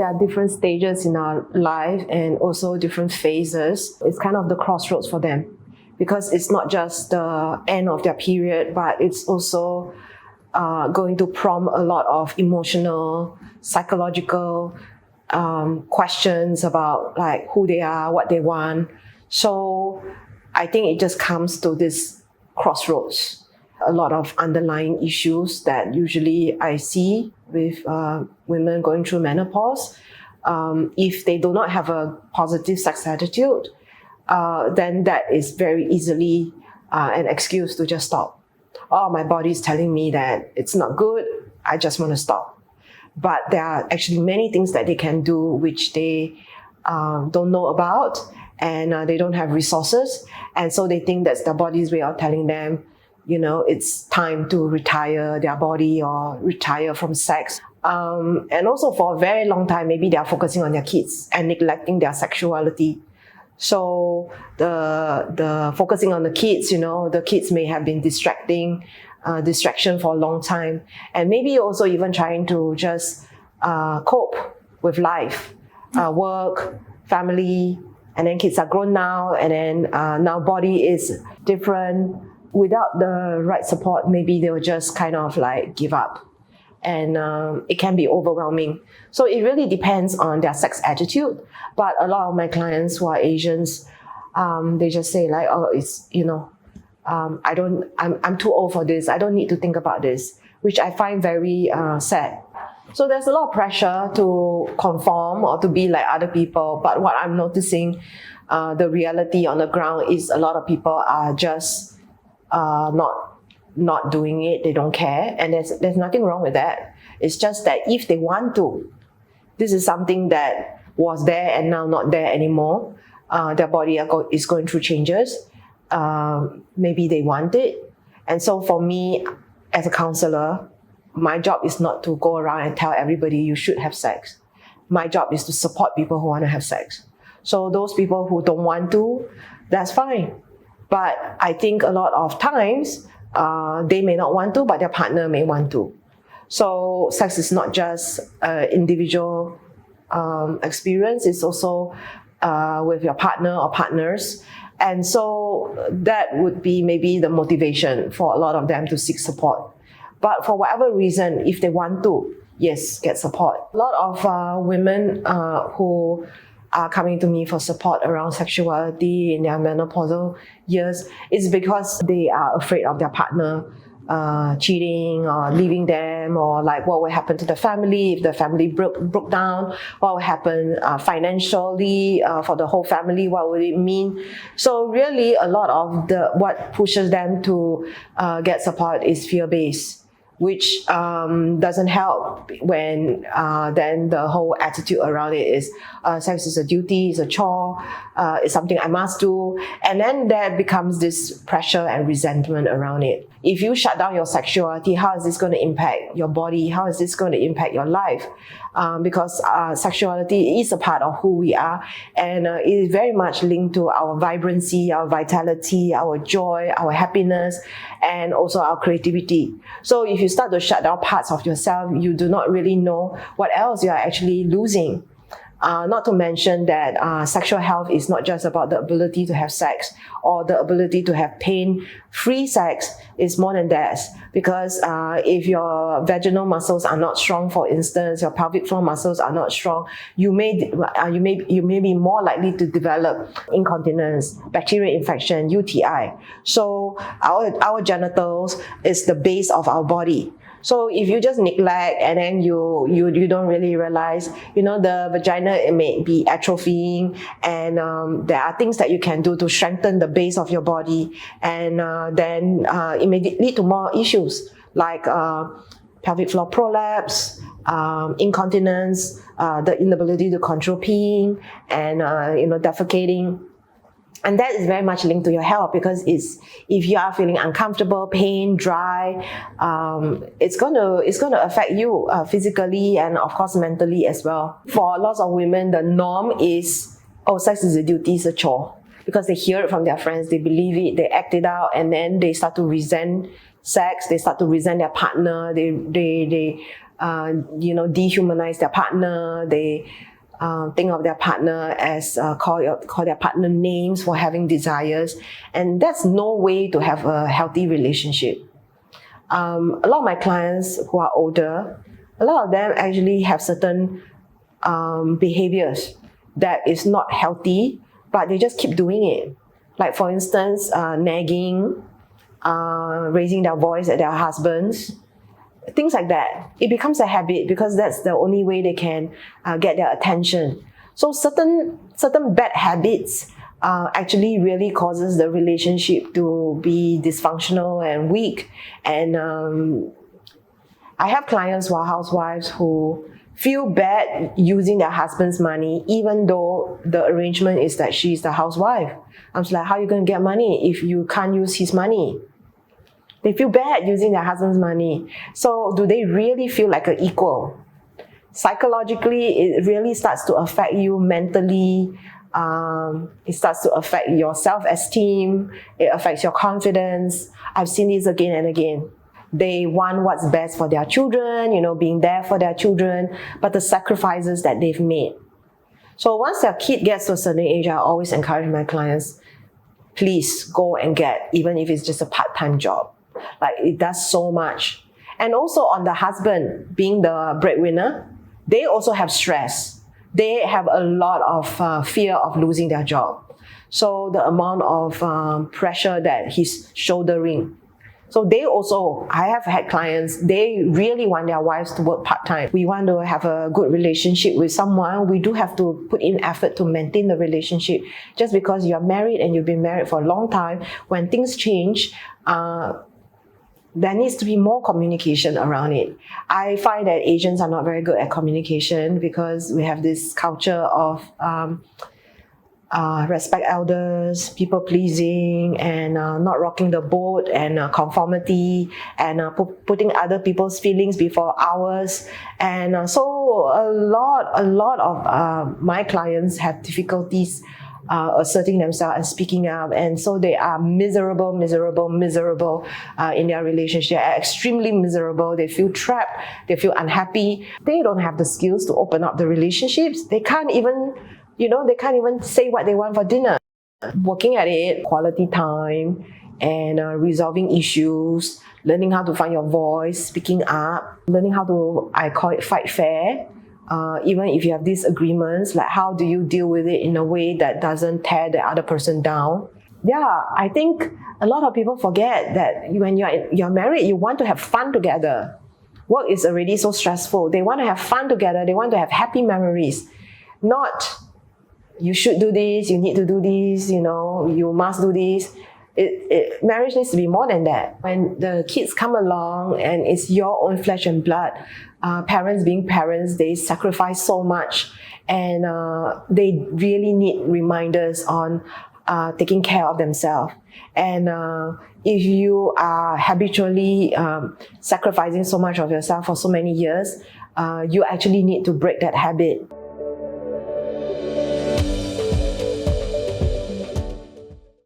There are different stages in our life and also different phases. It's kind of the crossroads for them because it's not just the end of their period, but it's also going to prompt a lot of emotional, psychological questions about like who they are, what they want. So I think it just comes to this crossroads. A lot of underlying issues that usually I see with women going through menopause. If they do not have a positive sex attitude, then that is very easily an excuse to just stop. Oh, my body is telling me that it's not good, I just want to stop. But there are actually many things that they can do which they don't know about, and they don't have resources. And so they think that's their body's way of telling them, it's time to retire their body or retire from sex. And also for a very long time, maybe they are focusing on their kids and neglecting their sexuality. So the focusing on the kids, the kids may have been distraction for a long time. And maybe also even trying to just cope with life, work, family, and then kids are grown now, and then now body is different. Without the right support, maybe they'll just kind of like give up. And it can be overwhelming. So it really depends on their sex attitude. But a lot of my clients who are Asians, they just say like, oh, it's, I'm too old for this. I don't need to think about this, which I find very sad. So there's a lot of pressure to conform or to be like other people. But what I'm noticing, the reality on the ground is a lot of people are just not doing it. They don't care, and there's nothing wrong with that. It's just that if they want to, this is something that was there and now not there anymore. Their body is going through changes. Maybe they want it, and so for me as a counselor, my job is not to go around and tell everybody you should have sex. My job is to support people who want to have sex. So those people who don't want to, that's fine. But I think a lot of times, they may not want to, but their partner may want to. So sex is not just an individual experience, it's also with your partner or partners. And so that would be maybe the motivation for a lot of them to seek support. But for whatever reason, if they want to, yes, get support. A lot of women who are coming to me for support around sexuality in their menopausal years is because they are afraid of their partner cheating or leaving them, or like what will happen to the family if the family broke down, what will happen financially for the whole family, what would it mean. So really a lot of what pushes them to get support is fear-based, which doesn't help when then the whole attitude around it is sex is a duty, it's a chore, it's something I must do. And then there becomes this pressure and resentment around it. If you shut down your sexuality, how is this going to impact your body? How is this going to impact your life? Because sexuality is a part of who we are, and it is very much linked to our vibrancy, our vitality, our joy, our happiness, and also our creativity. So if you start to shut down parts of yourself, you do not really know what else you are actually losing. Not to mention that sexual health is not just about the ability to have sex or the ability to have pain-free sex. It's more than that, because if your vaginal muscles are not strong, for instance, your pelvic floor muscles are not strong, you may be more likely to develop incontinence, bacterial infection, UTI. So our genitals is the base of our body. So if you just neglect and then you don't really realize, the vagina, it may be atrophying, and there are things that you can do to strengthen the base of your body, and then it may lead to more issues like pelvic floor prolapse, incontinence, the inability to control peeing, and defecating. And that is very much linked to your health, because if you are feeling uncomfortable, pain, dry, it's gonna affect you physically and of course mentally as well. For lots of women, the norm is, sex is a duty, it's a chore, because they hear it from their friends, they believe it, they act it out, and then they start to resent sex, they start to resent their partner, they dehumanize their partner, they think of their partner as call their partner names for having desires, and that's no way to have a healthy relationship. A lot of my clients who are older, a lot of them actually have certain behaviors that is not healthy, but they just keep doing it. Like for instance, nagging, raising their voice at their husbands, things like that. It becomes a habit because that's the only way they can get their attention. So certain bad habits actually really causes the relationship to be dysfunctional and weak. And I have clients who are housewives who feel bad using their husband's money, even though the arrangement is that she's the housewife. I'm just like, how are you going to get money if you can't use his money? They feel bad using their husband's money. So do they really feel like an equal? Psychologically, it really starts to affect you mentally. It starts to affect your self-esteem. It affects your confidence. I've seen this again and again. They want what's best for their children, being there for their children, but the sacrifices that they've made. So once their kid gets to a certain age, I always encourage my clients, please go and get, even if it's just a part-time job. Like, it does so much. And also on the husband being the breadwinner, they also have stress. They have a lot of fear of losing their job. So the amount of pressure that he's shouldering. So they also, I have had clients, they really want their wives to work part-time. We want to have a good relationship with someone. We do have to put in effort to maintain the relationship. Just because you're married and you've been married for a long time, when things change, there needs to be more communication around it. I find that Asians are not very good at communication because we have this culture of respect elders, people pleasing, and not rocking the boat, and conformity, and putting other people's feelings before ours. And so a lot of my clients have difficulties asserting themselves and speaking up, and so they are miserable in their relationship, extremely miserable. They feel trapped, they feel unhappy. They don't have the skills to open up the relationships. They can't even say what they want for dinner. Working at it, quality time, and resolving issues, learning how to find your voice, speaking up, learning how to, I call it fight fair. Even if you have disagreements, like how do you deal with it in a way that doesn't tear the other person down? Yeah, I think a lot of people forget that when you're married, you want to have fun together. Work is already so stressful. They want to have fun together. They want to have happy memories. Not, you should do this, you need to do this, you must do this. Marriage needs to be more than that. When the kids come along and it's your own flesh and blood, parents being parents, they sacrifice so much, and they really need reminders on taking care of themselves. And if you are habitually sacrificing so much of yourself for so many years, you actually need to break that habit.